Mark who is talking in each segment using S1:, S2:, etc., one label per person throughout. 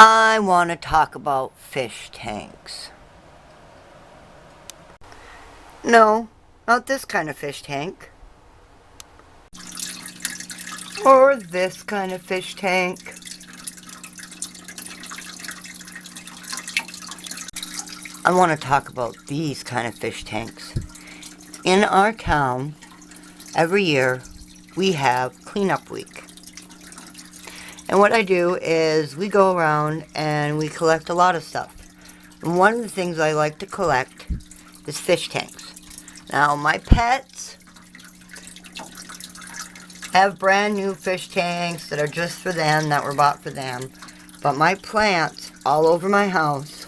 S1: I want to talk about fish tanks. No, not this kind of fish tank. Or this kind of fish tank. I want to talk about these kind of fish tanks. In our town, every year, we have cleanup week. And what I do is we go around and we collect a lot of stuff. And one of the things I like to collect is fish tanks. Now, my pets have brand new fish tanks that are just for them, that were bought for them. But my plants all over my house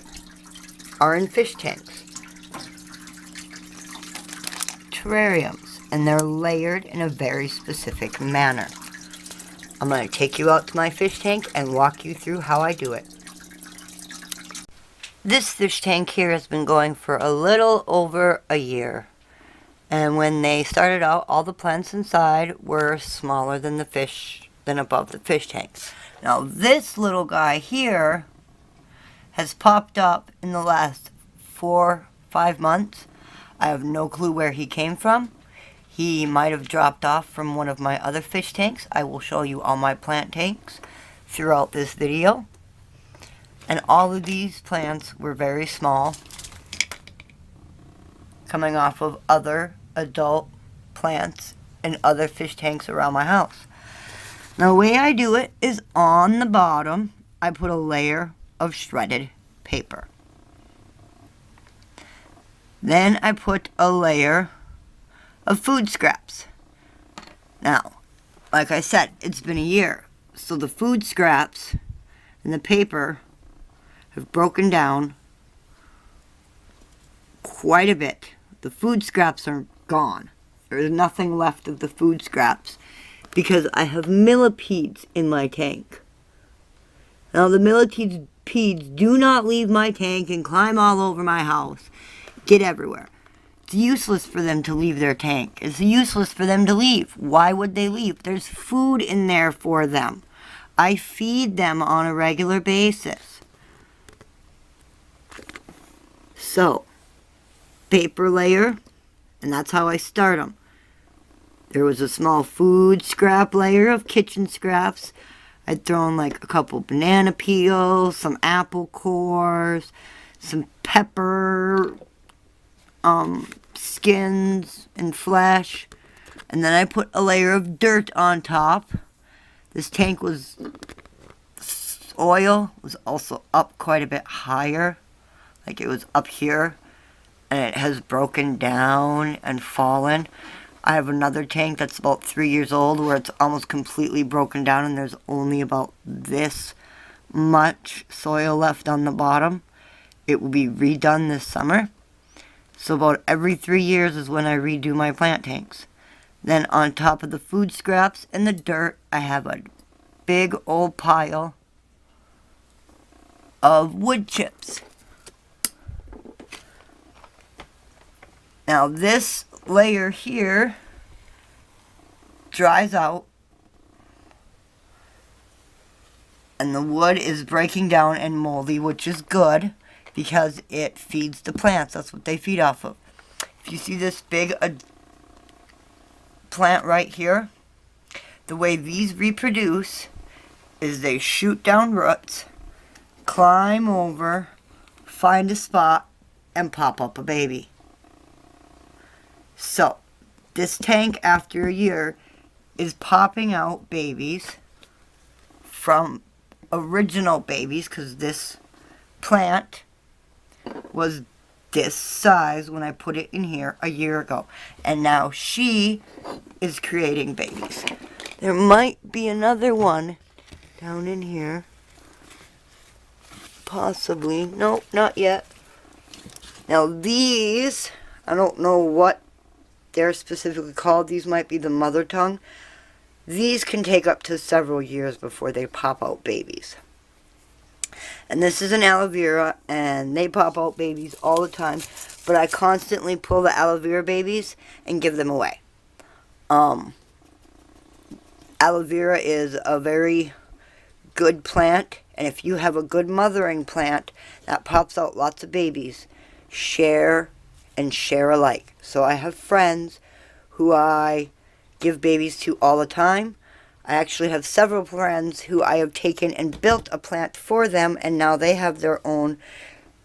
S1: are in fish tanks. Terrariums. And they're layered in a very specific manner. I'm going to take you out to my fish tank and walk you through how I do it. This fish tank here has been going for a little over a year. And when they started out, all the plants inside were smaller than above the fish tank. Now this little guy here has popped up in the last 4-5 months. I have no clue where he came from. He might have dropped off from one of my other fish tanks. I will show you all my plant tanks throughout this video. And all of these plants were very small, coming off of other adult plants in other fish tanks around my house. Now the way I do it is on the bottom, I put a layer of shredded paper. Then I put a layer of food scraps. Now, like I said, it's been a year, so the food scraps and the paper have broken down quite a bit. The food scraps are gone. There's nothing left of the food scraps because I have millipedes in my tank. Now the millipedes do not leave my tank and climb all over my house, get everywhere. It's useless for them to leave their tank. It's useless for them to leave. Why would they leave? There's food in there for them. I feed them on a regular basis. So, paper layer, and that's how I start them. There was a small food scrap layer of kitchen scraps. I'd throw in like a couple banana peels, some apple cores, some pepper, skins and flesh, and then I put a layer of dirt on top. This tank soil was also up quite a bit higher, like it was up here, and it has broken down and fallen. I have another tank that's about 3 years old where it's almost completely broken down and there's only about this much soil left on the bottom. It will be redone this summer. So about every 3 years is when I redo my plant tanks. Then on top of the food scraps and the dirt, I have a big old pile of wood chips. Now this layer here dries out and the wood is breaking down and moldy, which is good because it feeds the plants. That's what they feed off of. If you see this big plant right here, the way these reproduce is they shoot down roots, climb over, find a spot, and pop up a baby. So, this tank after a year is popping out babies from original babies, because this plant was this size when I put it in here a year ago. And now she is creating babies. There might be another one down in here. Possibly. Nope, not yet. Now these, I don't know what they're specifically called. These might be the mother tongue. These can take up to several years before they pop out babies. And this is an aloe vera, and they pop out babies all the time, but I constantly pull the aloe vera babies and give them away. Aloe vera is a very good plant And if you have a good mothering plant that pops out lots of babies, share and share alike. So I have friends who I give babies to all the time. I actually have several friends who I have taken and built a plant for them, and now they have their own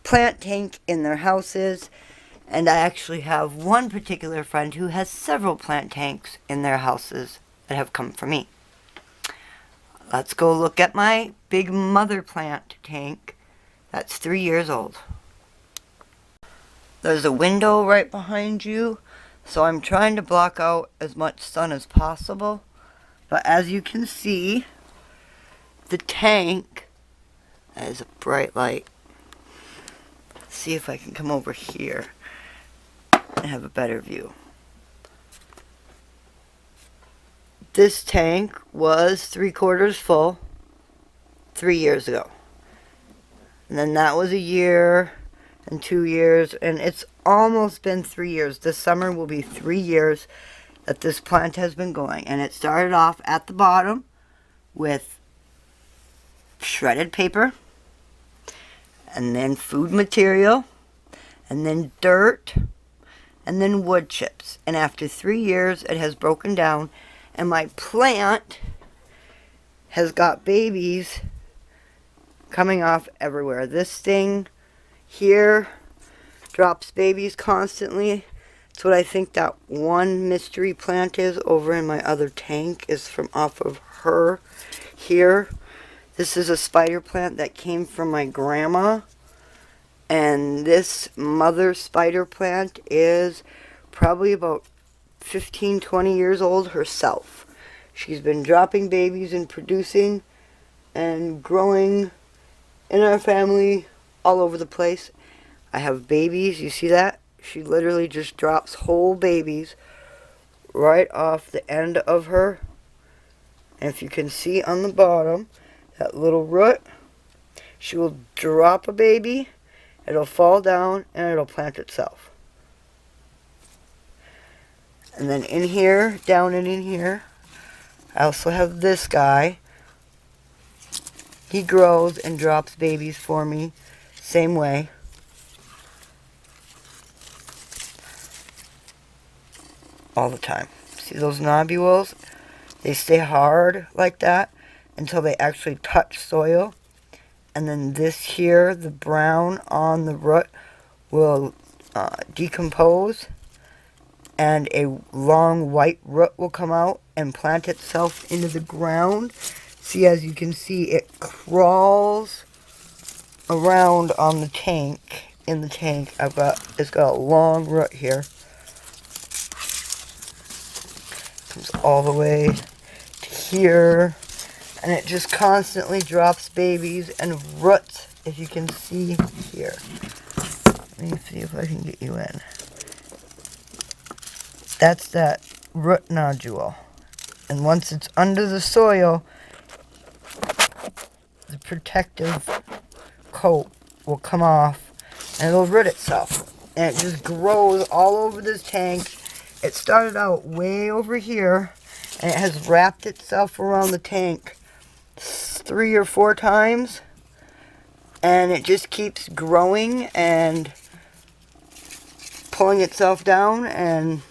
S1: plant tank in their houses. And I actually have one particular friend who has several plant tanks in their houses that have come from me. Let's go look at my big mother plant tank that's 3 years old. There's a window right behind you, so I'm trying to block out as much sun as possible. But as you can see, the tank, that is a bright light. Let's see if I can come over here and have a better view. This tank was 3/4 full 3 years ago. And then that was a year and 2 years, and it's almost been 3 years. This summer will be 3 years that this plant has been going. And it started off at the bottom with shredded paper, and then food material, and then dirt, and then wood chips. And after 3 years, it has broken down, and my plant has got babies coming off everywhere. This thing here drops babies constantly. It's what I think that one mystery plant is over in my other tank, is from off of her here. This is a spider plant that came from my grandma. And this mother spider plant is probably about 15, 20 years old herself. She's been dropping babies and producing and growing in our family all over the place. I have babies, you see that? She literally just drops whole babies right off the end of her. And if you can see on the bottom, that little root, she will drop a baby, it'll fall down, and it'll plant itself. And then in here, down and in here, I also have this guy. He grows and drops babies for me, same way. All the time. See those nobules? They stay hard like that until they actually touch soil. And then this here, the brown on the root, will decompose, and a long white root will come out and plant itself into the ground. See, as you can see, it crawls around on the tank. In the tank, it's got a long root here. Comes all the way to here, and it just constantly drops babies and roots, as you can see here. Let me see if I can get you in. That's that root nodule. And once it's under the soil, the protective coat will come off and it'll root itself. And it just grows all over this tank. It started out way over here, and it has wrapped itself around the tank 3 or 4 times, and it just keeps growing and pulling itself down and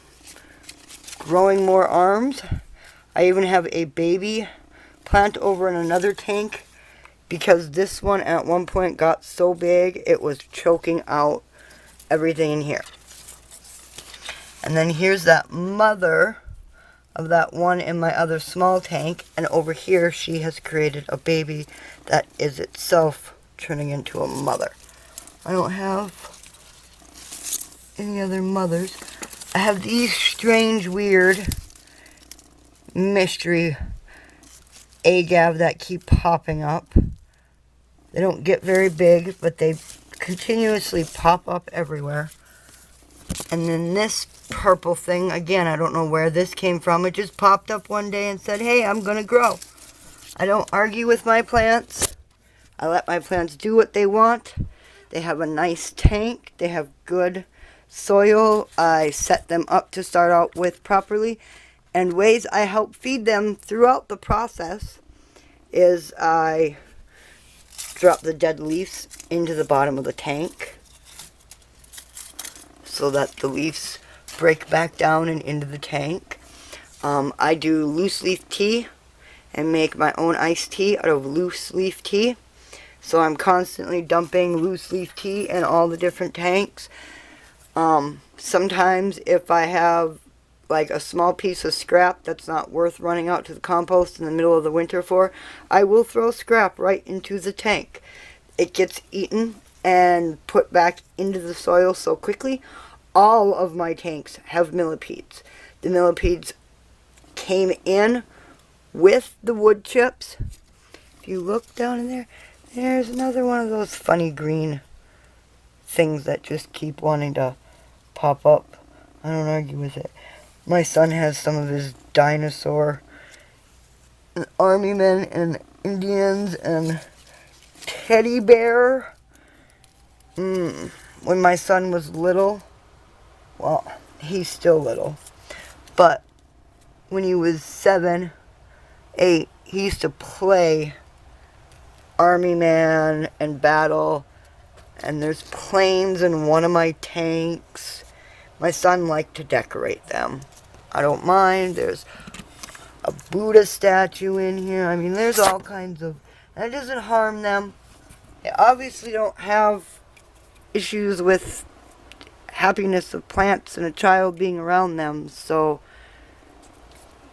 S1: growing more arms. I even have a baby plant over in another tank, because this one at one point got so big it was choking out everything in here. And then here's that mother of that one in my other small tank, and over here she has created a baby that is itself turning into a mother. I don't have any other mothers. I have these strange, weird, mystery agave that keep popping up. They don't get very big, but they continuously pop up everywhere. And then this purple thing, again, I don't know where this came from. It just popped up one day and said, hey, I'm going to grow. I don't argue with my plants. I let my plants do what they want. They have a nice tank. They have good soil. I set them up to start out with properly. And ways I help feed them throughout the process is I drop the dead leaves into the bottom of the tank so that the leaves break back down and into the tank. I do loose leaf tea and make my own iced tea out of loose leaf tea. So I'm constantly dumping loose leaf tea in all the different tanks. Sometimes if I have like a small piece of scrap that's not worth running out to the compost in the middle of the winter for, I will throw scrap right into the tank. It gets eaten and put back into the soil so quickly. All of my tanks have millipedes. The millipedes came in with the wood chips. If you look down in there, there's another one of those funny green things that just keep wanting to pop up. I don't argue with it. My son has some of his dinosaur and army men and Indians and teddy bear. When my son was little, well, he's still little, but when he was 7, 8, he used to play army man and battle, and there's planes in one of my tanks. My son liked to decorate them. I don't mind. There's a Buddha statue in here. I mean, there's all kinds of, and it doesn't harm them. They obviously don't have issues with happiness of plants and a child being around them, so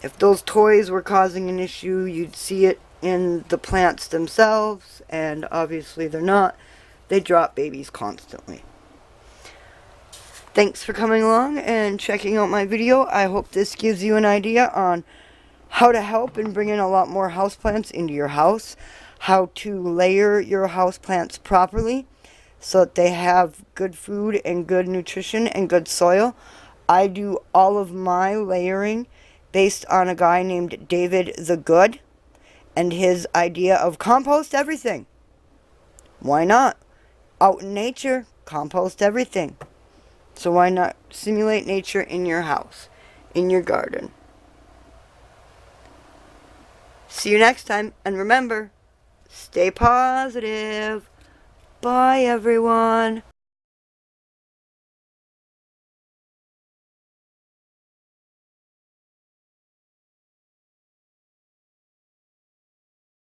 S1: if those toys were causing an issue, you'd see it in the plants themselves, and obviously they're not. They drop babies constantly. Thanks for coming along and checking out my video. I hope this gives you an idea on how to help and bring in a lot more houseplants into your house, how to layer your houseplants properly so that they have good food and good nutrition and good soil. I do all of my layering based on a guy named David the Good and his idea of compost everything. Why not? Out in nature, compost everything. So why not simulate nature in your house, in your garden? See you next time, and remember, stay positive. Bye, everyone.